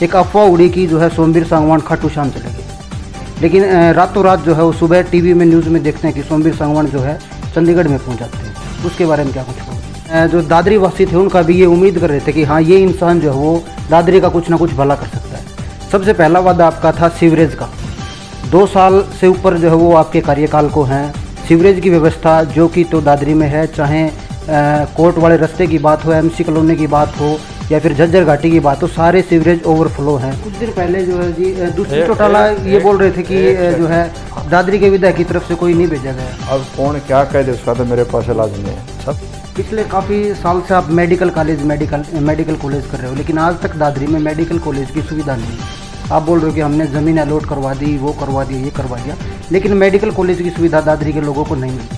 एक अफवाह उड़ी कि जो है सोमवीर सांगवान खाटू श्याम चले गए, लेकिन रातों रात जो है वो सुबह टीवी में न्यूज़ में देखते हैं कि सोमवीर सांगवान जो है चंडीगढ़ में पहुंच जाते हैं। उसके बारे में क्या कुछ कहोगे? जो दादरी वासी थे उनका भी ये उम्मीद कर रहे थे कि हाँ ये इंसान जो है वो दादरी का कुछ ना कुछ भला कर सकता है। सबसे पहला वादा आपका था सीवरेज का, 2 साल से ऊपर जो है वो आपके कार्यकाल को हैं। सीवरेज की व्यवस्था जो कि तो दादरी में है, चाहे कोर्ट वाले रास्ते की बात हो, एमसी कॉलोनी की बात हो या फिर झज्जर घाटी की बात हो, सारे सीवरेज ओवरफ्लो हैं। कुछ दिन पहले जो है जी दूसरी चौटाला ये बोल रहे थे कि जो है दादरी के विधायक की तरफ से कोई नहीं भेजा गया। अब कौन क्या कह दे उसका तो मेरे पास इलाज नहीं है। सब पिछले काफ़ी साल से आप मेडिकल कॉलेज कर रहे हो, लेकिन आज तक दादरी में मेडिकल कॉलेज की सुविधा नहीं है। आप बोल रहे हो कि हमने ज़मीन अलॉट करवा दी, वो करवा दिया, ये करवा दिया, लेकिन मेडिकल कॉलेज की सुविधा दादरी के लोगों को नहीं मिलती।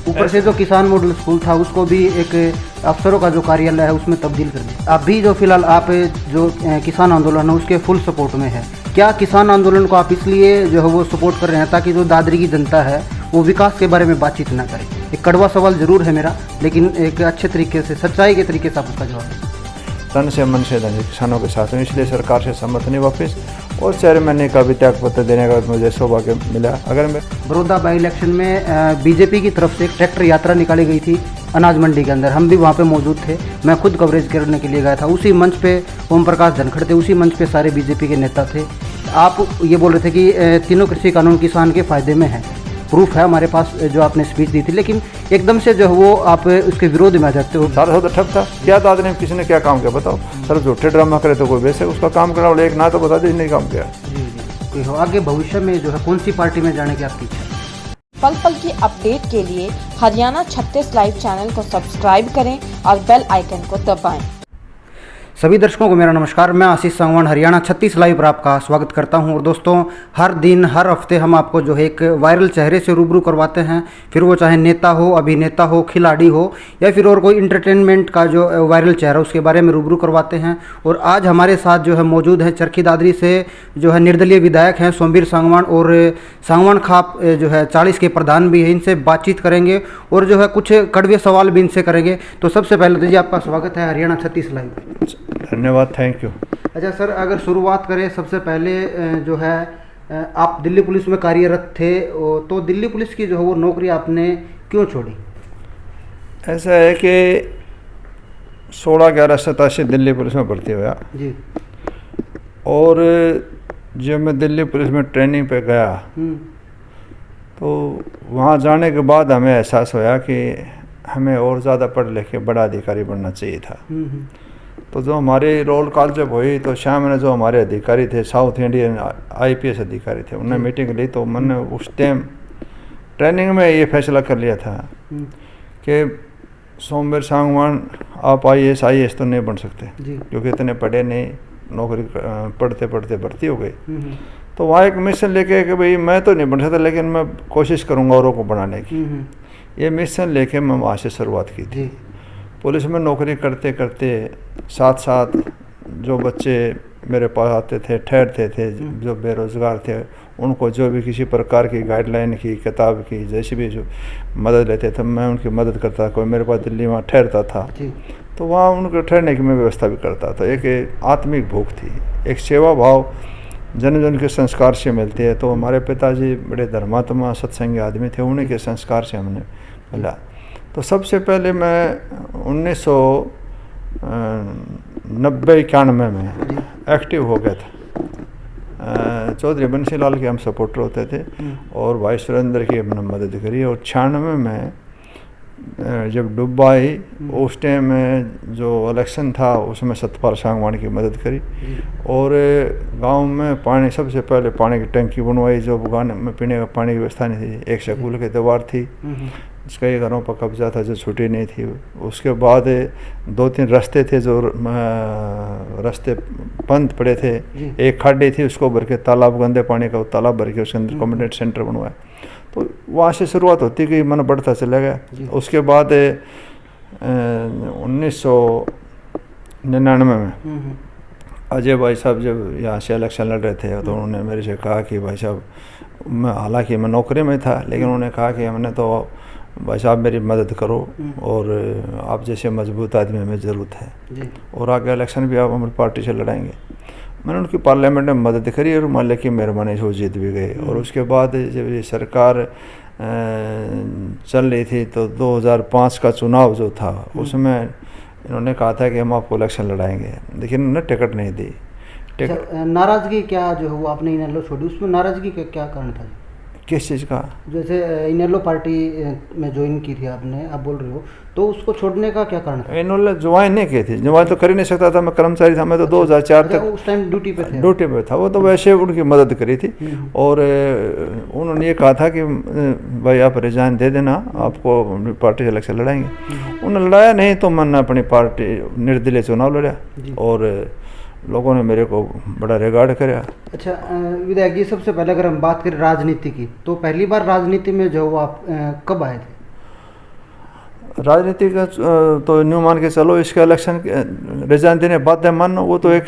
ऊपर से जो किसान मॉडल स्कूल था उसको भी एक अफसरों का जो कार्यालय है उसमें तब्दील कर दिया। अभी जो फिलहाल आप जो किसान आंदोलन है उसके फुल सपोर्ट में है। क्या किसान आंदोलन को आप इसलिए जो है वो सपोर्ट कर रहे हैं ताकि जो दादरी की जनता है वो विकास के बारे में बातचीत ना करे? एक कड़वा सवाल ज़रूर है मेरा, लेकिन एक अच्छे तरीके से, सच्चाई के तरीके से आप उसका जवाब दें। तन से मन से धन किसानों के साथ हूँ, इसलिए सरकार से सहमत नहीं वापस, और 4 महीने का भी त्याग पत्र देने का मुझे सौभाग्य मिला। अगर मैं बड़ौदा बाई इलेक्शन में बीजेपी की तरफ से एक ट्रैक्टर यात्रा निकाली गई थी अनाज मंडी के अंदर, हम भी वहाँ पे मौजूद थे। मैं खुद कवरेज करने के लिए गया था। उसी मंच पे ओम प्रकाश धनखड़ थे, उसी मंच पे सारे बीजेपी के नेता थे। आप ये बोल रहे थे कि तीनों कृषि कानून किसान के फ़ायदे में है। प्रूफ है हमारे पास जो आपने स्पीच दी थी, लेकिन एकदम से जो है वो आप उसके विरोध में आ जाते हो। सारा तो ठप था। क्या दादा ने किसी ने क्या काम किया बताओ? सर झूठे ड्रामा करे तो कोई वैसे उसका काम करा, एक ना तो बता दे नहीं काम किया। जी हो आगे भविष्य में जो है कौन सी पार्टी में जाने की आपकी इच्छा? पल पल की अपडेट के लिए हरियाणा 36 लाइव चैनल को सब्सक्राइब करें और बेल आइकन को दबाएं। सभी दर्शकों को मेरा नमस्कार। मैं आशीष सांगवान हरियाणा 36 लाइव पर आपका स्वागत करता हूं। और दोस्तों, हर दिन हर हफ्ते हम आपको जो है एक वायरल चेहरे से रूबरू करवाते हैं, फिर वो चाहे नेता हो, अभिनेता हो, खिलाड़ी हो या फिर और कोई इंटरटेनमेंट का जो वायरल चेहरा उसके बारे में रूबरू करवाते हैं। और आज हमारे साथ जो है मौजूद है चरखी दादरी से जो है निर्दलीय विधायक हैं सोमवीर सांगवान, और सांगवान खाप जो है 40 के प्रधान भी हैं। इनसे बातचीत करेंगे और जो है कुछ कड़वे सवाल भी इनसे करेंगे। तो सबसे पहले तो जी आपका स्वागत है हरियाणा 36 लाइव। धन्यवाद, थैंक यू। अच्छा सर, अगर शुरुआत करें सबसे पहले जो है आप दिल्ली पुलिस में कार्यरत थे, तो दिल्ली पुलिस की जो है वो नौकरी आपने क्यों छोड़ी? ऐसा है कि 16/11/87 दिल्ली पुलिस में भर्ती हुआ जी। और जब मैं दिल्ली पुलिस में ट्रेनिंग पे गया तो वहाँ जाने के बाद हमें एहसास हुआ कि हमें और ज़्यादा पढ़ लिख के बड़ा अधिकारी बनना चाहिए था। तो जो हमारी रोल कॉल जब हुई तो शाम में जो हमारे अधिकारी थे, साउथ इंडियन IPS अधिकारी थे, उन्होंने मीटिंग ली। तो मैंने उस टाइम ट्रेनिंग में ये फैसला कर लिया था कि सोमवीर सांगवान आप IAS तो नहीं बन सकते, क्योंकि इतने पढ़े नहीं, नौकरी पढ़ते पढ़ते भर्ती हो गई। तो वहाँ एक मिशन लेके कि भाई मैं तो नहीं बन सकता, लेकिन मैं कोशिश करूँगा औरों को बनाने की। ये मिशन लेके मैं वहाँ से शुरुआत की थी। पुलिस में नौकरी करते करते साथ साथ जो बच्चे मेरे पास आते थे, ठहरते थे, जो बेरोज़गार थे, उनको जो भी किसी प्रकार की गाइडलाइन की, किताब की, जैसी भी जो मदद लेते थे मैं उनकी मदद करता। कोई मेरे पास दिल्ली वहाँ ठहरता था तो वहाँ उनके ठहरने की मैं व्यवस्था भी करता था। एक आत्मिक भूख थी, एक सेवा भाव जन जन के संस्कार से मिलते हैं। तो हमारे पिताजी बड़े धर्मात्मा सत्संगी आदमी थे, उन्हीं के संस्कार से हमने मिला। तो सबसे पहले मैं 1990-91 में एक्टिव हो गया था। चौधरी बंसी लाल के हम सपोर्टर होते थे और भाई सुरेंद्र की हमने मदद करी। और 96 में जब डुब्बा आई उस टाइम में जो इलेक्शन था उसमें सतपाल सांगवान की मदद करी और गांव में पानी, सबसे पहले पानी की टंकी बनवाई। जो गाँव में पीने का पानी की व्यवस्था नहीं थी, एक स्कूल की दीवार थी, कई घरों पर कब्जा था जो छुट्टी नहीं थी। उसके बाद 2-3 रास्ते थे जो रास्ते बंद पड़े थे। एक खाड़ी थी, उसको भर के तालाब, गंदे पानी का तालाब भर के उसके अंदर कम्युनिटी सेंटर बनवाया। तो वहाँ से शुरुआत होती गई, मन बढ़ता चला गया। उसके बाद 1999 में अजय भाई साहब जब यहाँ से इलेक्शन लड़ रहे थे तो उन्होंने मेरे से कहा कि भाई साहब, मैं हालांकि मैं नौकरी में था, लेकिन उन्होंने कहा कि हमने तो भाई साहब मेरी मदद करो और आप जैसे मजबूत आदमी हमें ज़रूरत है और आगे इलेक्शन भी आप हमारी पार्टी से लड़ाएंगे। मैंने उनकी पार्लियामेंट में मदद करी और मालिक की मेहरबानी से वो जीत भी गए। और उसके बाद जब ये सरकार चल रही थी तो 2005 का चुनाव जो था उसमें इन्होंने कहा था कि हम आपको इलेक्शन लड़ाएंगे, लेकिन उन्होंने टिकट नहीं दी। नाराज़गी क्या जो है वो आपने इनेलो छोड़ी, उसमें नाराज़गी का क्या कारण था? किस चीज़ का? जैसे इनेलो पार्टी में ज्वाइन की थी आपने, आप बोल रहे हो, तो उसको छोड़ने का क्या कारण था? इन्होंने ज्वाइन नहीं की थी, ज्वाइन तो कर ही नहीं सकता था, मैं कर्मचारी था, मैं तो 2004 तक उस टाइम ड्यूटी पे था। वो तो वैसे उनकी मदद करी थी और उन्होंने ये कहा था कि भाई आप रिजाइन दे देना, आपको पार्टी से इलेक्शन लड़ाएंगे। उन्होंने लड़ाया नहीं तो मैंने अपनी पार्टी निर्दलीय चुनाव लड़ा और लोगों ने मेरे को बड़ा रिगार्ड कराया। अच्छा विधायक जी, सबसे पहले अगर हम बात करें राजनीति की, तो पहली बार राजनीति में जो आप कब आए थे? राजनीति का तो न्यू मान के चलो, इसका इलेक्शन रिजाइन देने बाद मान, वो तो एक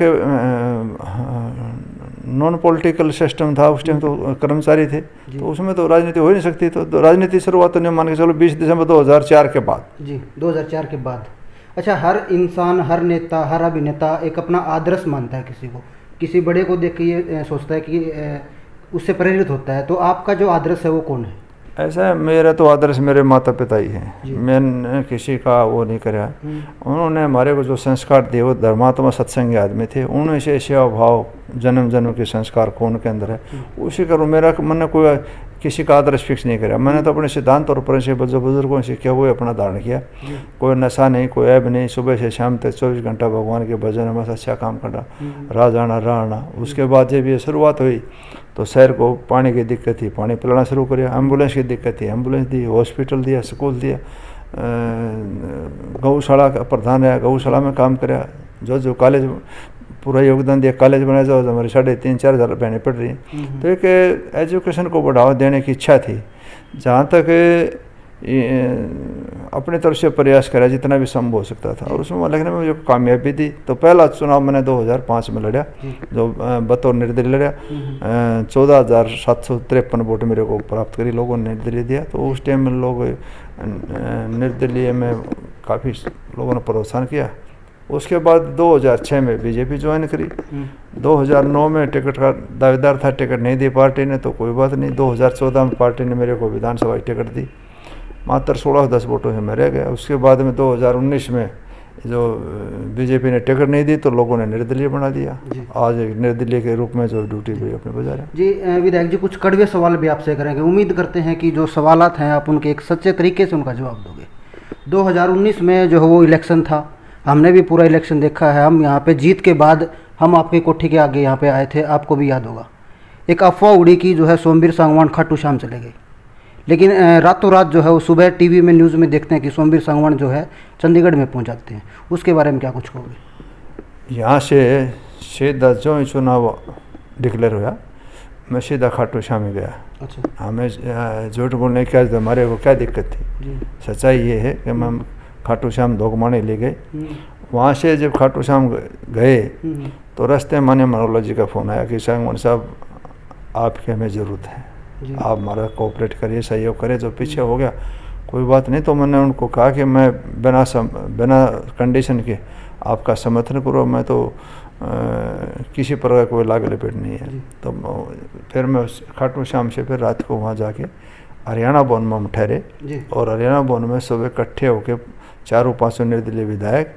नॉन पॉलिटिकल सिस्टम था, उस टाइम तो कर्मचारी थे, तो उसमें तो राजनीति हो ही नहीं सकती। तो राजनीति शुरुआत तो न्यू मान के चलो 20 दिसंबर 2004 के बाद। जी, 2004 के बाद। अच्छा, हर इंसान, हर नेता, हर अभिनेता एक अपना आदर्श मानता है किसी को, किसी बड़े को देख के ये सोचता है कि उससे प्रेरित होता है, तो आपका जो आदर्श है वो कौन है? ऐसा है, मेरा तो आदर्श मेरे माता पिता ही हैं, मैंने किसी का वो नहीं करा। उन्होंने हमारे को जो संस्कार दिए वो धर्मात्मा सत्संगी आदमी थे, उन्होंने से सेवा भाव जन्म जन्म के संस्कार कौन के अंदर है उसी करूँ। मेरा मैंने कोई किसी का आदर्श फिक्स नहीं करा, मैंने तो अपने सिद्धांत और प्रिंसिपल जो बुजुर्गों से किया वो अपना धारण किया। कोई नशा नहीं, कोई ऐब नहीं, सुबह से शाम तक 24 घंटा भगवान के भजन में अच्छा काम करना, राज आना राह आना। उसके बाद जब ये शुरुआत हुई तो शहर को पानी की दिक्कत थी, पानी पिलाना शुरू किया, एम्बुलेंस की दिक्कत थी, एम्बुलेंस दी, हॉस्पिटल दिया, स्कूल दिया, गौशाला का प्रधान रहा, गौशाला में काम कराया, जो कॉलेज पूरा योगदान दिया, कॉलेज बनाया जाओ, हमारे 3,500-4,000 हज़ार बहनें पढ़ रही हैं। तो एक एजुकेशन को बढ़ावा देने की इच्छा थी, जहाँ तक अपने तरफ से प्रयास करा जितना भी संभव हो सकता था, और उसमें लगने में मुझे कामयाबी दी। तो पहला चुनाव मैंने 2005 में लड़ा, जो बतौर निर्दलीय लड़ा, 14,753 वोट मेरे को प्राप्त करी, लोगों ने निर्दलीय दिया। तो उस टाइम में लोग निर्दलीय में काफ़ी लोगों ने प्रोत्साहन किया। उसके बाद 2006 में बीजेपी ज्वाइन करी, 2009 में टिकट का दावेदार था, टिकट नहीं दी पार्टी ने, तो कोई बात नहीं। 2014 में पार्टी ने मेरे को विधानसभा टिकट दी, मात्र 16-10 वोटों से मैं रह गया। उसके बाद में 2019 में जो बीजेपी ने टिकट नहीं दी तो लोगों ने निर्दलीय बना दिया। आज एक निर्दलीय के रूप में जो ड्यूटी भी अपने बजा रहे हैं। जी विधायक जी, कुछ कड़वे सवाल भी आपसे करेंगे, उम्मीद करते हैं कि जो सवालात हैं आप उनके एक सच्चे तरीके से उनका जवाब दोगे। 2019 में जो है वो इलेक्शन था, हमने भी पूरा इलेक्शन देखा है। हम यहाँ पे जीत के बाद हम आपकी कोठी के आगे यहाँ पे आए थे, आपको भी याद होगा। एक अफवाह उड़ी कि जो है सोमवीर सांगवान खाटू श्याम चले गए, लेकिन रातों रात जो है वो सुबह टीवी में न्यूज़ में देखते हैं कि सोमवीर सांगवान जो है चंडीगढ़ में पहुँच जाते हैं। उसके बारे में क्या कुछ कहोगे? यहाँ से सीधा जो ही चुनाव डिक्लेयर हुआ, मैं सीधा खाटू श्याम में गया। अच्छा, हमें झूठ बोलने की हमारे को क्या दिक्कत थी? सच्चाई ये है कि हम खाटू श्याम दोगमाने ले गए। वहाँ से जब खाटू श्याम गए तो रास्ते में माने मनोहर जी का फ़ोन आया कि सांगवान साहब आपकी हमें ज़रूरत है, आप हमारा कोऑपरेट करिए, सहयोग करें, जो पीछे हो गया कोई बात नहीं। तो मैंने उनको कहा कि मैं बिना कंडीशन के आपका समर्थन करो, मैं तो किसी प्रकार कोई लाग लपेट नहीं है। तो फिर मैं खाटू श्याम से फिर रात को वहाँ जाके हरियाणा भवन में हम ठहरे, और हरियाणा भवन में सुबह इकट्ठे होकर 4-5 निर्दलीय विधायक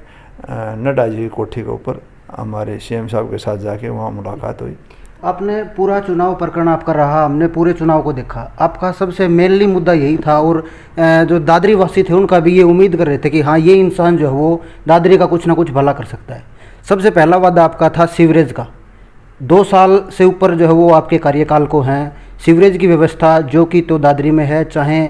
नड्डा जी की कोठी के ऊपर हमारे सीएम साहब के साथ जाके वहाँ मुलाकात हुई। आपने पूरा चुनाव प्रकरण आपका रहा, हमने पूरे चुनाव को देखा, आपका सबसे मेनली मुद्दा यही था, और जो दादरी वासी थे उनका भी ये उम्मीद कर रहे थे कि हाँ ये इंसान जो है वो दादरी का कुछ ना कुछ भला कर सकता है। सबसे पहला वादा आपका था सीवरेज का, 2 साल से ऊपर जो है वो आपके कार्यकाल को हैं। सीवरेज की व्यवस्था जो कि तो दादरी में है, चाहे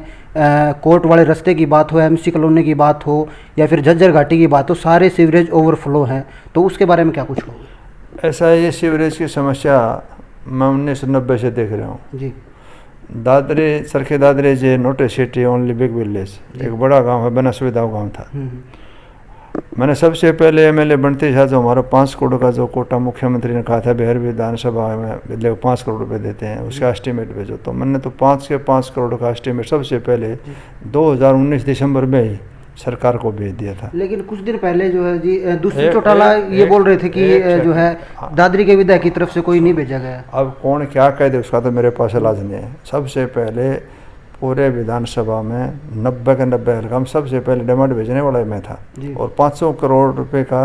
कोर्ट वाले रास्ते की बात हो, एमसी कॉलोनी की बात हो, या फिर झज्जर घाटी की बात हो, सारे सीवरेज ओवरफ्लो हैं। तो उसके बारे में क्या कुछ कहोगे? ऐसा है, ये सीवरेज की समस्या मैं 1990 से देख रहा हूँ जी। दादरी सरखे दादरी जे notice city only big village, एक बड़ा गांव है, बिना सुविधाओं गांव था। मैंने सबसे पहले एमएलए बनते था, जो हमारा 5 करोड़ का जो कोटा मुख्यमंत्री ने कहा था बिहार विधानसभा में 5 करोड़ रुपये देते हैं, उसका एस्टीमेट भेजो। तो मैंने तो 5 करोड़ का एस्टीमेट सबसे पहले 2019 दिसंबर में ही सरकार को भेज दिया था। लेकिन कुछ दिन पहले जो है जी दूसरी एक- चौटाला एक- ये बोल रहे थे कि एक जो है दादरी के विधायक की तरफ से कोई नहीं भेजा गया। अब कौन क्या कह दे उसका तो मेरे पास इलाज नहीं है। सबसे पहले पूरे विधानसभा में 90 के 90 हल्का सबसे पहले डिमांड भेजने वाला मैं था जी। और 500 करोड़ रुपए का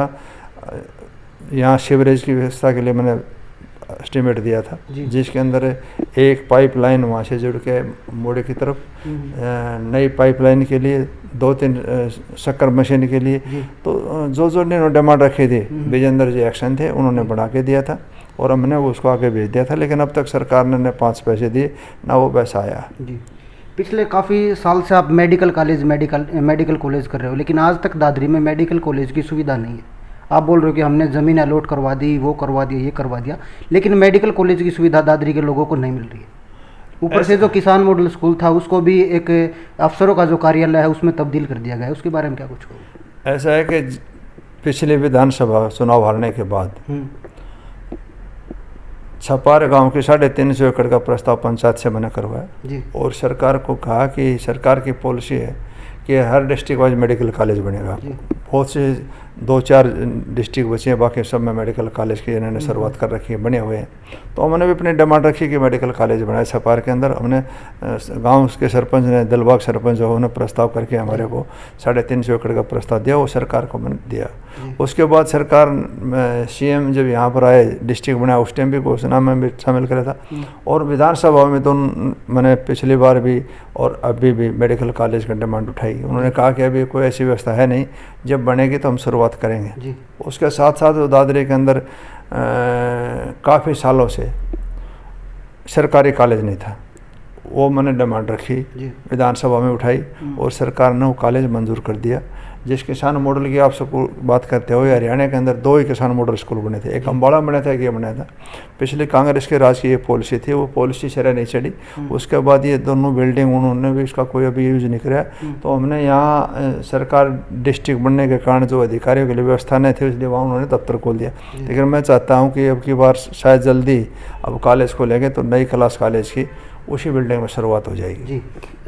यहाँ सीवरेज की व्यवस्था के लिए मैंने एस्टिमेट दिया था, जी। जिसके अंदर एक पाइपलाइन वहाँ से जुड़ के मोड़े की तरफ, नई पाइपलाइन के लिए 2-3 शक्कर मशीन के लिए, जी। तो जो इन्होंने डिमांड रखी थी विजेंद्र जी एक्शन थे उन्होंने बढ़ा के दिया था और हमने वो उसको आगे भेज दिया था। लेकिन अब तक सरकार ने 5 पैसे दिए ना वो पैसा आया। जी। पिछले काफ़ी साल से आप मेडिकल कॉलेज कर रहे हो, लेकिन आज तक दादरी में मेडिकल कॉलेज की सुविधा नहीं है। आप बोल रहे हो कि हमने ज़मीन अलॉट करवा दी, वो करवा दिया, ये करवा दिया, लेकिन मेडिकल कॉलेज की सुविधा दादरी के लोगों को नहीं मिल रही है। ऊपर से जो किसान मॉडल स्कूल था उसको भी एक अफसरों का जो कार्यालय है उसमें तब्दील कर दिया गया है, उसके बारे में क्या कुछ कहोगे? ऐसा है कि पिछले विधानसभा चुनाव हारने के बाद छपार गांव के 350 एकड़ का प्रस्ताव पंचायत से मैंने करवाया जी। और सरकार को कहा कि सरकार की पॉलिसी है कि हर डिस्ट्रिक्ट वाइज मेडिकल कॉलेज बनेगा। जी। बहुत से 2-4 डिस्ट्रिक्ट बचे हैं, बाकी सब में मेडिकल कॉलेज की इन्होंने शुरुआत कर रखी है, बने हुए हैं। तो हमने भी अपनी डिमांड रखी कि मेडिकल कॉलेज बनाए छपार के अंदर। हमने गांव के सरपंच ने, दिलबाग सरपंच जो उन्होंने प्रस्ताव करके हमारे को 350 एकड़ का प्रस्ताव दिया, वो सरकार को मैंने दिया। उसके बाद सरकार CM जब यहाँ पर आए, डिस्ट्रिक्ट बनाया, उस टाइम भी घोषणा में भी शामिल करा था और विधानसभा में तो मैंने पिछली बार भी और अभी भी मेडिकल कॉलेज का डिमांड उठाई। उन्होंने कहा कि अभी कोई ऐसी व्यवस्था है नहीं, जब बनेगी तो हम शुरुआत करेंगे। जी। उसके साथ साथ दादरी के अंदर काफ़ी सालों से सरकारी कॉलेज नहीं था, वो मैंने डिमांड रखी, विधानसभा में उठाई और सरकार ने वो कॉलेज मंजूर कर दिया। जिस किसान मॉडल की आप सबको बात करते हो, हरियाणा के अंदर 2 ही किसान मॉडल स्कूल बने थे, एक अम्बाड़ा बना था, एक ये बना था। पिछले कांग्रेस के राज की ये पॉलिसी थी, वो पॉलिसी शरह नहीं चढ़ी। उसके बाद ये दोनों बिल्डिंग उन्होंने भी इसका कोई अभी यूज नहीं कराया। तो हमने यहाँ सरकार डिस्ट्रिक्ट बनने के कारण जो अधिकारियों के लिए व्यवस्था नहीं थी, इसलिए वहाँ उन्होंने दफ्तर खोल दिया। लेकिन मैं चाहता हूँ कि अब की बार शायद जल्दी अब कॉलेज खोलेंगे तो नई क्लास कॉलेज की उसी बिल्डिंग में शुरुआत हो जाएगी। जी।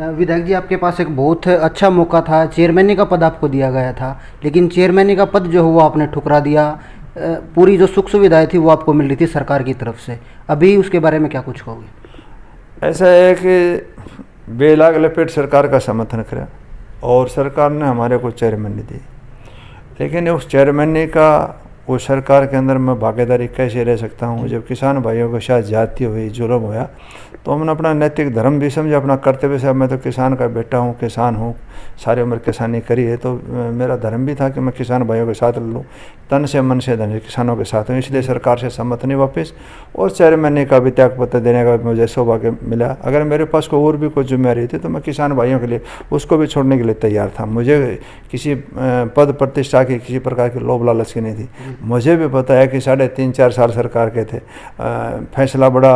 विधायक जी, आपके पास एक बहुत अच्छा मौका था, चेयरमैनी का पद आपको दिया गया था, लेकिन चेयरमैनी का पद जो है वो आपने ठुकरा दिया। पूरी जो सुख सुविधाएं थी वो आपको मिल रही थी सरकार की तरफ से, अभी उसके बारे में क्या कुछ कहोगे? ऐसा है कि बेलाग लपेट सरकार का समर्थन करा और सरकार ने हमारे को चेयरमैनी दी, लेकिन उस चेयरमैनी का वो सरकार के अंदर मैं भागीदारी कैसे रह सकता हूँ जब किसान भाइयों के साथ जाति हुई, जुल्म होया। तो हमने अपना नैतिक धर्म भी समझा, अपना कर्तव्य से। मैं तो किसान का बेटा हूँ, किसान हूँ, सारी उम्र किसानी करी है, तो मेरा धर्म भी था कि मैं किसान भाइयों के साथ लूँ, तन से मन से धन किसानों के साथ हूँ। इसलिए सरकार से सम्मत नहीं वापस और चेयरमैनी का भी त्याग पत्र देने का मुझे सौभाग्य मिला। अगर मेरे पास कोई और भी कोई जिम्मेदारी थी तो मैं किसान भाइयों के लिए उसको भी छोड़ने के लिए तैयार था। मुझे किसी पद प्रतिष्ठा की, किसी प्रकार की लोभ लालच की नहीं थी। मुझे भी पता है कि 3.5-4 साल सरकार के थे, फैसला बड़ा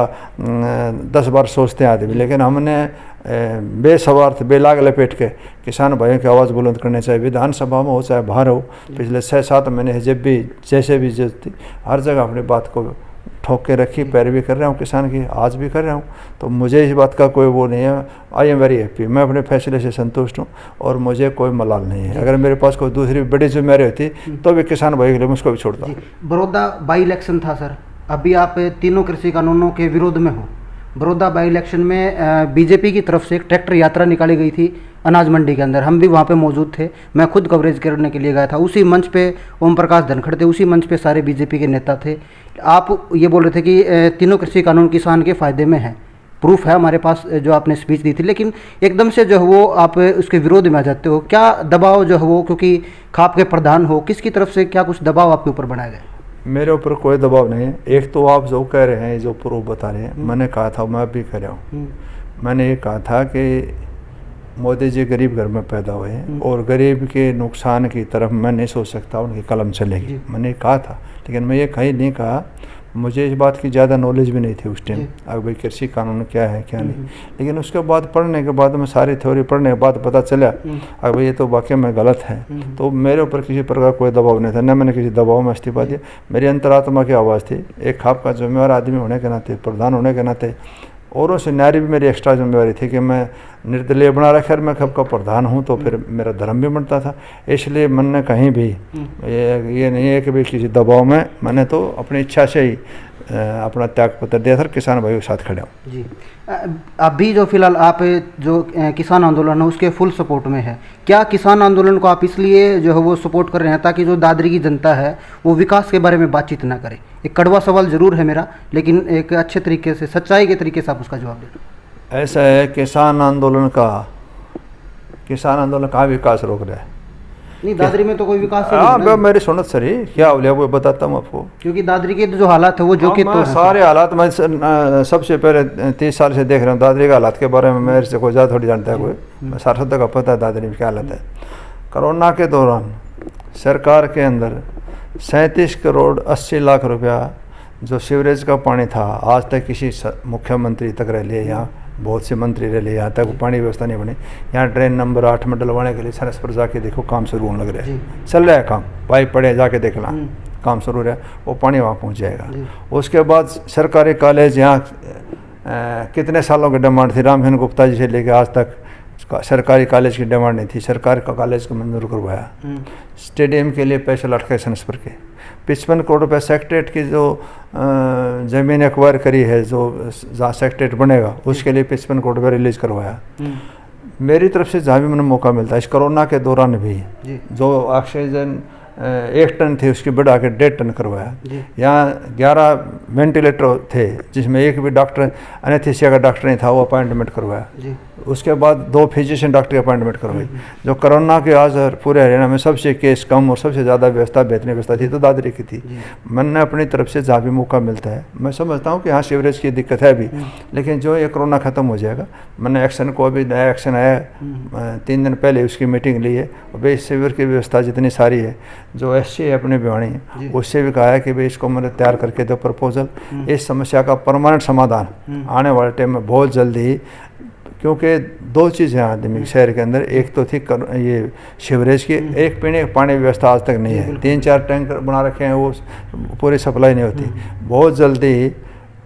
10 बार सोचते हैं आदमी, लेकिन हमने बेसवार्थ बेलाग लपेट के किसान भाइयों की आवाज़ बुलंद करने, चाहे विधानसभा में हो चाहे बाहर हो। पिछले 6-7 महीने जब भी जैसे भी जरूरत थी हर जगह अपनी बात को ठोक के रखी, पैरवी कर रहा हूँ किसान की, आज भी कर रहा हूँ। तो मुझे इस बात का कोई वो नहीं है। आई एम वेरी हैप्पी, मैं अपने फैसले से संतुष्ट हूँ और मुझे कोई मलाल नहीं है। अगर मेरे पास कोई दूसरी बड़ी जिम्मेदारी होती तो भी किसान भाई के लिए मुझको भी छोड़ता। बड़ौदा बाई इलेक्शन था सर, अभी आप तीनों कृषि कानूनों के विरोध में हो। बड़ौदा बाई इलेक्शन में बीजेपी की तरफ से एक ट्रैक्टर यात्रा निकाली गई थी अनाज मंडी के अंदर, हम भी वहाँ पे मौजूद थे, मैं खुद कवरेज करने के लिए गया था। उसी मंच पे ओम प्रकाश धनखड़ थे, उसी मंच पे सारे बीजेपी के नेता थे। आप ये बोल रहे थे कि तीनों कृषि कानून किसान के फ़ायदे में है, प्रूफ है हमारे पास जो आपने स्पीच दी थी, लेकिन एकदम से जो है वो आप उसके विरोध में आ जाते हो। क्या दबाव जो है वो, क्योंकि खाप के प्रधान हो, किसकी तरफ से क्या कुछ दबाव आपके ऊपर बनाया गया? मेरे ऊपर कोई दबाव नहीं है। एक तो आप जो कह रहे हैं, जो प्रूफ बता रहे हैं, मैंने कहा था, मैं भी कह रहा हूँ, मैंने ये कहा था कि मोदी जी गरीब घर में पैदा हुए हैं और गरीब के नुकसान की तरफ मैं नहीं सोच सकता, उनकी कलम चलेगी, मैंने कहा था। लेकिन मैं ये कहीं नहीं कहा, मुझे इस बात की ज़्यादा नॉलेज भी नहीं थी उस टाइम, अब भाई कृषि कानून क्या है क्या नहीं। लेकिन उसके बाद पढ़ने के बाद में सारी थ्योरी पढ़ने के बाद पता चला अब भाई ये तो वाकई में गलत है। तो मेरे ऊपर किसी प्रकार कोई दबाव नहीं था, न मैंने किसी दबाव में इस्तीफा दिया। मेरी अंतरात्मा की आवाज़ थी, एक खाप का जिम्मेवार आदमी होने के नाते, प्रधान होने के नाते औरों से न्यारी भी मेरी एक्स्ट्रा जिम्मेवारी थी कि मैं निर्दलीय बना रखा, मैं कब का प्रधान हूँ तो फिर मेरा धर्म भी बनता था। इसलिए मैंने कहीं भी ये नहीं है कि भाई किसी दबाव में, मैंने तो अपनी इच्छा से ही अपना त्यागपत्र दिया था, किसान भाइयों के साथ खड़े हूँ। जी, अभी जो फिलहाल आप जो किसान आंदोलन है उसके फुल सपोर्ट में है, क्या किसान आंदोलन को आप इसलिए जो है वो सपोर्ट कर रहे हैं ताकि जो दादरी की जनता है वो विकास के बारे में बातचीत ना करे? एक कड़वा सवाल ज़रूर है मेरा, लेकिन एक अच्छे तरीके से, सच्चाई के तरीके से आप उसका जवाब दें। ऐसा है, किसान आंदोलन का विकास रोक रहा है। नहीं, दादरी में तो कोई विकास नहीं हाँ, मेरी सुनत सरी क्या हो लिया वो बताता हूँ आपको, क्योंकि दादरी के जो हालात है वो जो कि तो सारे हालात मैं सबसे पहले 30 साल से देख रहा हूँ। दादरी के हालात के बारे में मेरे से कोई ज़्यादा थोड़ी जानता है कोई, सारा का पता है दादरी में क्या हालत है। कोरोना के दौरान सरकार के अंदर 37 करोड़ 80 लाख रुपया जो सीवरेज का पानी था, आज तक किसी मुख्यमंत्री तक रह लिए, यहाँ बहुत से मंत्री रह लिए, यहाँ तक पानी व्यवस्था नहीं बनी। यहाँ ड्रेन नंबर 8 में डलवाने के लिए सरस पर जाके देखो, काम शुरू होने लग रहा है, चल रहा है काम, पाइप पड़े जाके देखना, काम शुरू रहा है, वो पानी वहाँ पहुँच जाएगा। उसके बाद सरकारी कॉलेज, यहाँ कितने सालों की डिमांड थी, रामहेन गुप्ता जी से लेकर आज तक सरकारी कॉलेज की डिमांड नहीं थी, सरकारी का कॉलेज को मंजूर करवाया। स्टेडियम के लिए पैसे लटके सेंस पर के 55 करोड़ रुपये सेक्रेटरीट की जो ज़मीन एक्वायर करी है, जो जहाँ सेक्रेटरीट बनेगा उसके लिए 55 करोड़ रुपये रिलीज़ करवाया। मेरी तरफ से जहाँ भी मैंने मौका मिलता है, इस कोरोना के दौरान भी जो ऑक्सीजन 1 टन थी उसकी बढ़ा के 1.5 टन करवाया। यहाँ 11 वेंटिलेटर थे जिसमें एक भी डॉक्टर एनेस्थीसिया का डॉक्टर नहीं था, वो अपॉइंटमेंट करवाया। उसके बाद 2 फिजिशियन डॉक्टर की अपॉइंटमेंट करवाई। जो कोरोना के आज पूरे हरियाणा में सबसे केस कम और सबसे ज़्यादा व्यवस्था बेहतरीन व्यवस्था थी तो दादरी की थी। मैंने अपनी तरफ से जहाँ भी मौका मिलता है, मैं समझता हूँ कि हाँ सीवरेज की दिक्कत है अभी, लेकिन जो ये कोरोना ख़त्म हो जाएगा, मैंने एक्शन को अभी नया एक्शन आया 3 दिन पहले उसकी मीटिंग ली है। और भाई सीवर की व्यवस्था जितनी सारी है, जो SC है अपने भिवानी, उससे भी कहा है कि भाई इसको मैंने तैयार करके दो प्रपोजल, इस समस्या का परमानेंट समाधान आने वाले टाइम में बहुत जल्दी ही। क्योंकि 2 चीज़ हैं आदमी शहर के अंदर, एक तो थी ये सीवरेज की, एक पीने का पानी व्यवस्था आज तक नहीं है। 3-4 टैंकर बना रखे हैं, वो पूरी सप्लाई नहीं होती। बहुत जल्दी ही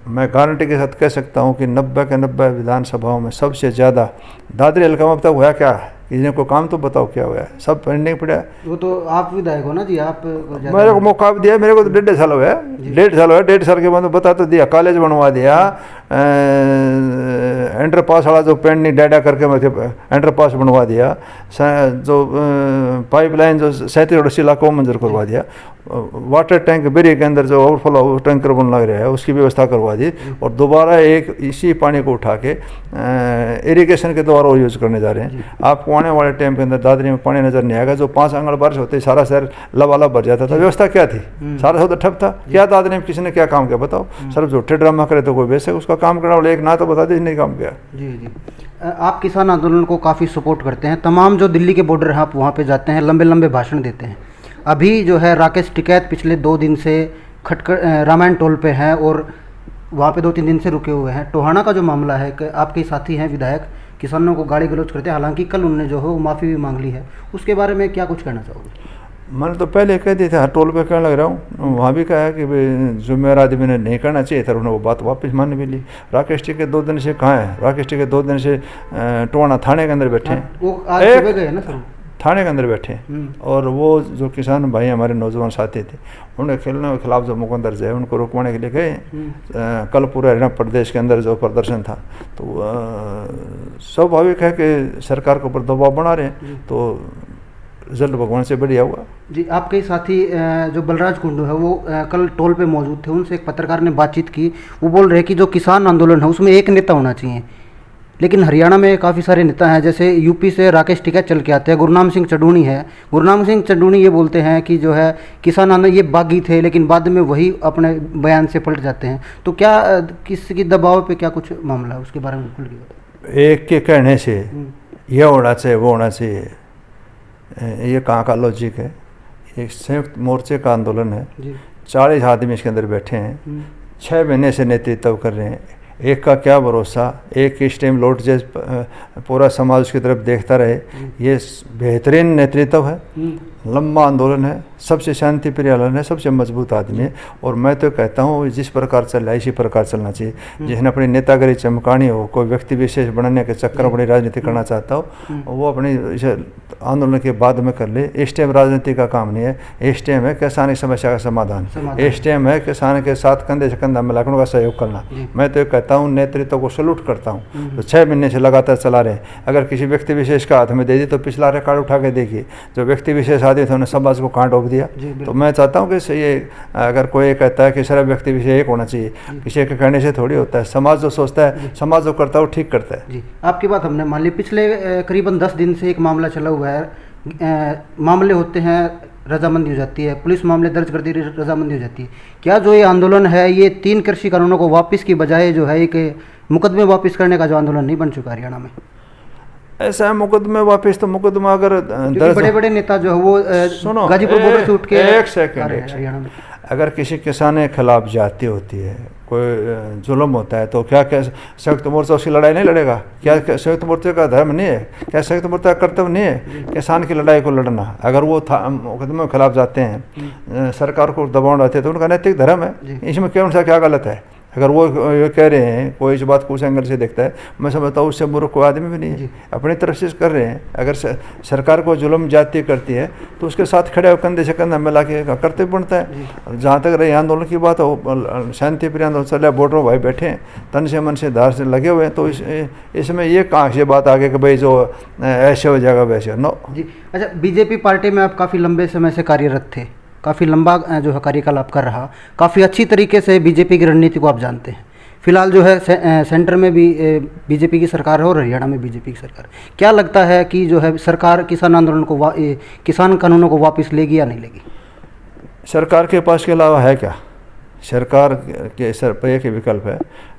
मैं गारंटी के साथ कह सकता हूँ कि 90 के 90 विधानसभाओं में सबसे ज़्यादा दादरी हल्का में अब तक हुआ क्या है, किसी ने को काम तो बताओ क्या हुआ है, सब पेंडिंग पड़ा है। वो तो आप विधायक हो ना जी, आप मेरे को मौका भी दिया, मेरे को तो 1.5 साल हुआ है, 1.5 साल के बाद बता तो दिया, कॉलेज बनवा दिया, अंडरपास वाला जो पेंडिंग डाटा करके अंडरपास बनवा दिया, जो पाइपलाइन जो 37 लाख को मंजूर करवा दिया, वाटर टैंक बेरी के अंदर जो ओवरफ्लो टैंकर बनने लग रहा है उसकी व्यवस्था करवा दी, और दोबारा एक इसी पानी को उठा के इरिगेशन के द्वारा यूज़ करने जा रहे हैं। आपको आने वाले टाइम के अंदर दादरी में पानी नज़र नहीं आएगा। जो 5 आंगन बारिश होते सारा शहर लबालब भर जाता था, व्यवस्था क्या थी, सारा शहर ठप था। क्या दादरी में किसी ने क्या काम किया बताओ? सर झूठे ड्रामा करे तो कोई वैसे उसका काम करने वाले एक ना तो बता दे नहीं काम किया। जी, आप किसान आंदोलन को काफ़ी सपोर्ट करते हैं, तमाम जो दिल्ली के बॉर्डर हैं आप वहाँ पे जाते हैं, लंबे लंबे भाषण देते हैं। अभी जो है राकेश टिकैत पिछले 2 दिन से खटकर रामायण टोल पे हैं और वहाँ पे 2-3 दिन से रुके हुए हैं। टोहाना का जो मामला है कि आपके साथी हैं विधायक, किसानों को गाली गलौज करते हैं, हालांकि कल उन्होंने जो है वो माफ़ी भी मांग ली है, उसके बारे में क्या कुछ कहना चाहोगे? मैंने तो पहले कह दिया था, हर टोल पे कहने लग रहा हूँ, वहाँ भी कहा है कि भाई जुम्मेवार आदमी ने नहीं करना चाहिए था, उन्होंने वो बात वापस मान भी ली। राकेश टिकैत 2 दिन से कहाँ है? राकेश टिकैत 2 दिन से टोहाना थाने के अंदर बैठे हैं, वो आज सुबह गए ना सर, थाने के अंदर बैठे। और वो जो किसान भाई हमारे नौजवान साथी थे, उनके खेलने के खिलाफ जो मुकदमा दर्ज है उनको रोकवाने के लिए गए। कल पूरे हरियाणा प्रदेश के अंदर जो प्रदर्शन था, तो स्वाभाविक है कि सरकार के ऊपर दबाव बना रहे हैं, तो रिजल्ट भगवान से बढ़िया हुआ। जी, आपके साथी जो बलराज कुंडू है वो कल टोल पे मौजूद थे, उनसे एक पत्रकार ने बातचीत की, वो बोल रहे कि जो किसान आंदोलन है उसमें एक नेता होना चाहिए, लेकिन हरियाणा में काफ़ी सारे नेता हैं, जैसे यूपी से राकेश टिकैत चल के आते हैं, गुरनाम सिंह चडूनी है। गुरनाम सिंह चडूनी ये बोलते हैं कि जो है किसान आंदोलन ये बागी थे, लेकिन बाद में वही अपने बयान से पलट जाते हैं। तो क्या किसी की दबाव पे क्या कुछ मामला है, उसके बारे में खुल गया? एक के कहने से यह होना चाहिए वो होना चाहिए, ये कहाँ का लॉजिक है? एक संयुक्त मोर्चे का आंदोलन है, 40 आदमी इसके अंदर बैठे हैं, 6 महीने से नेतृत्व कर रहे हैं। एक का क्या भरोसा, एक इस टाइम लौट जाए पूरा समाज उसकी तरफ देखता रहे। ये बेहतरीन नेतृत्व है, लंबा आंदोलन है, सबसे शांति प्रिय लालन है, सबसे मजबूत आदमी है। और मैं तो कहता हूँ जिस प्रकार चल रहा है इसी प्रकार चलना चाहिए। जिसने अपनी नेतागिरी चमकानी हो, कोई व्यक्ति विशेष बनने के चक्कर में अपनी राजनीति करना चाहता हो, वो अपनी आंदोलन के बाद में कर ले। इस टाइम राजनीति का काम नहीं है, इस टाइम है किसान की समस्या का समाधान, इस टाइम है किसान के साथ कंधे से कंधा मिलाकर उनका सहयोग करना। मैं तो कहता हूँ नेतृत्व को सलूट करता हूँ, तो 6 महीने से लगातार चला रहे हैं। अगर किसी व्यक्ति विशेष का हाथ में दे दी तो पिछला रिकॉर्ड उठा के देखिए, जो व्यक्ति विशेष आदमी थे उन्हें समाज को कहाँ डोब दिया। तो मैं चाहता हूँ कि ये अगर कोई कहता है कि सारा व्यक्ति विशेष एक होना चाहिए, किसी के कहने से थोड़ी होता है। समाज जो सोचता है, समाज जो करता है वो ठीक करता है। जी, आपकी बात हमने मान ली। पिछले करीबन 10 दिन से एक मामला चला हुआ है, मामले होते हैं, रजामंदी हो जाती है, पुलिस मामले दर्ज कर दी, रजामंदी हो जाती है। क्या जो ये आंदोलन है ये 3 कृषि कानूनों को वापस की बजाय जो है एक मुकदमे वापस करने का जो आंदोलन नहीं बन चुका हरियाणा में? ऐसा है मुकदमे वापस, तो मुकदमा अगर बड़े बड़े नेता जो है वो सुनो गाजीपुर बॉर्डर से उठ के एक सेकंड हरियाणा में। अगर किसी किसान के खिलाफ जाति होती है, कोई जुल्म होता है, तो क्या संयुक्त मोर्चा उसकी लड़ाई नहीं लड़ेगा? क्या संयुक्त मोर्चे का धर्म नहीं है? क्या संयुक्त मोर्चा का कर्तव्य नहीं है किसान की लड़ाई को लड़ना? अगर वो मुकदमे के खिलाफ जाते हैं, सरकार को दबाव डालते हैं, तो उनका नैतिक धर्म है। इसमें क्यों सा क्या गलत है? अगर वो ये कह रहे हैं, कोई इस बात को उस एंगल से देखता है, मैं समझता हूँ उससे मूर्ख कोई आदमी भी नहीं है। अपनी तरफ से कर रहे हैं। अगर सरकार को जुल्म जाति करती है तो उसके साथ खड़े हो, कंधे से कंधा मिला के कर्तव्य बनता है। जहाँ तक रही आंदोलन की बात हो, शांति प्रिय आंदोलन चल रहा है, बॉर्डर भाई बैठे हैं, तन से मन से धार से लगे हुए हैं, तो इसमें ये कहाँ से बात आगे कि भाई जो ऐसे हो जाएगा वैसे नो जी। अच्छा, बीजेपी पार्टी में आप काफ़ी लंबे समय से कार्यरत थे, काफ़ी लंबा जो है कार्यकाल आपका रहा, काफ़ी अच्छी तरीके से बीजेपी की रणनीति को आप जानते हैं। फिलहाल जो है सेंटर में भी बीजेपी की सरकार है और हरियाणा में बीजेपी की सरकार। क्या लगता है कि जो है सरकार किसान आंदोलन को किसान कानूनों को वापस लेगी या नहीं लेगी? सरकार के पास के अलावा है क्या? सरकार के सर पर एक ही विकल्प है,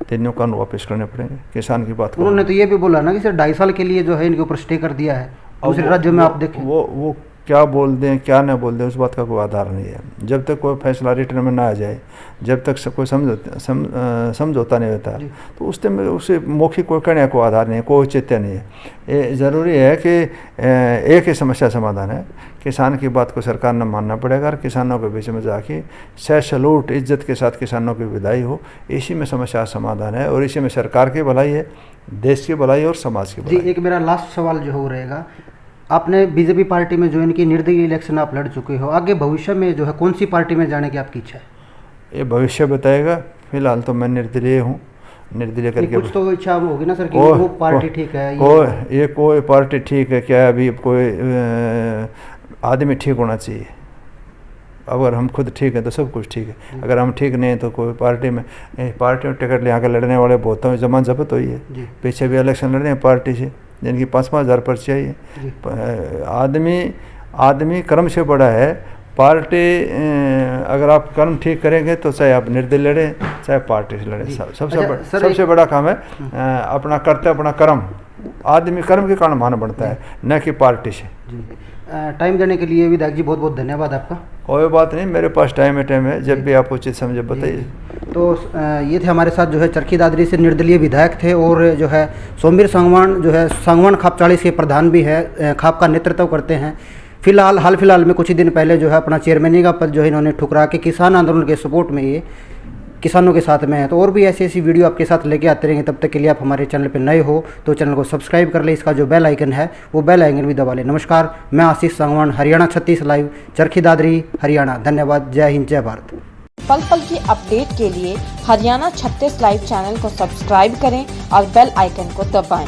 तीनों कानून वापस करने पड़ेंगे। किसान की बात उन्होंने तो ये भी बोला ना कि सर 2.5 साल के लिए जो है इनके ऊपर स्टे कर दिया है। दूसरे राज्यों में आप देखें, वो क्या बोल दें क्या ना बोल दें उस बात का कोई आधार नहीं है। जब तक कोई फैसला रिटर्न में ना आ जाए, जब तक कोई समझौता नहीं होता, तो उस टाइम उसे मौखिक कोई कहने को आधार नहीं है, कोई औचित्य नहीं है। ये ज़रूरी है कि एक ही समस्या समाधान है, किसान की बात को सरकार ने मानना पड़ेगा और किसानों के बीच में जाके सैल्यूट इज्जत के साथ किसानों की विदाई हो। इसी में समस्या समाधान है और इसी में सरकार की भलाई है, देश की भलाई और समाज की भलाई। जी, एक मेरा लास्ट सवाल जो हो रहेगा, आपने बीजेपी पार्टी में ज्वाइन की, निर्दलीय इलेक्शन आप लड़ चुके हो, आगे भविष्य में जो है कौन सी पार्टी में जाने की आपकी इच्छा है? ये भविष्य बताएगा। फिलहाल तो मैं निर्दलीय हूँ, निर्दलीय करके कुछ तो इच्छा होगी ना सर कि वो पार्टी ठीक है, कोई पार्टी ठीक है क्या? अभी कोई आदमी ठीक होना चाहिए। अगर हम खुद ठीक हैं तो सब कुछ ठीक है, अगर हम ठीक नहीं हैं तो कोई पार्टी में टिकट ले आकर लड़ने वाले बहुत हैं। जमान जब्त हुई है, पीछे भी इलेक्शन लड़े हैं पार्टी से जिनकी 5-5 हज़ार पर्ची आई है। आदमी कर्म से बड़ा है। पार्टी अगर आप कर्म ठीक करेंगे तो चाहे आप निर्दलीय लड़ें चाहे पार्टी से लड़ें, सबसे बड़ा काम है अपना कर्तव्य, अपना कर्म। आदमी कर्म के कारण मान बढ़ता है, न कि पार्टी से। टाइम देने के लिए विधायक जी बहुत बहुत धन्यवाद आपका। कोई बात नहीं, मेरे पास टाइम है, जब भी आप उचित समझे बताइए। तो ये थे हमारे साथ जो है चरखी दादरी से निर्दलीय विधायक थे और जो है सोमवीर सांगवान जो है सांगवान खाप 40 के प्रधान भी है, खाप का नेतृत्व करते हैं। हाल फिलहाल में कुछ ही दिन पहले जो है अपना चेयरमैनी का पद जो है इन्होंने ठुकरा के किसान आंदोलन के सपोर्ट में ये किसानों के साथ में है। तो और भी ऐसी वीडियो आपके साथ लेके आते रहेंगे। तब तक के लिए आप हमारे चैनल पर नए हो तो चैनल को सब्सक्राइब कर ले, इसका जो बेल आइकन है वो बेल आइकन भी दबा ले। नमस्कार, मैं आशीष सांगवान, हरियाणा 36 लाइव, चरखी दादरी, हरियाणा। धन्यवाद। जय हिंद, जय भारत। पल पल की अपडेट के लिए हरियाणा 36 लाइव चैनल को सब्सक्राइब करें और बेल आइकन को दबाएं।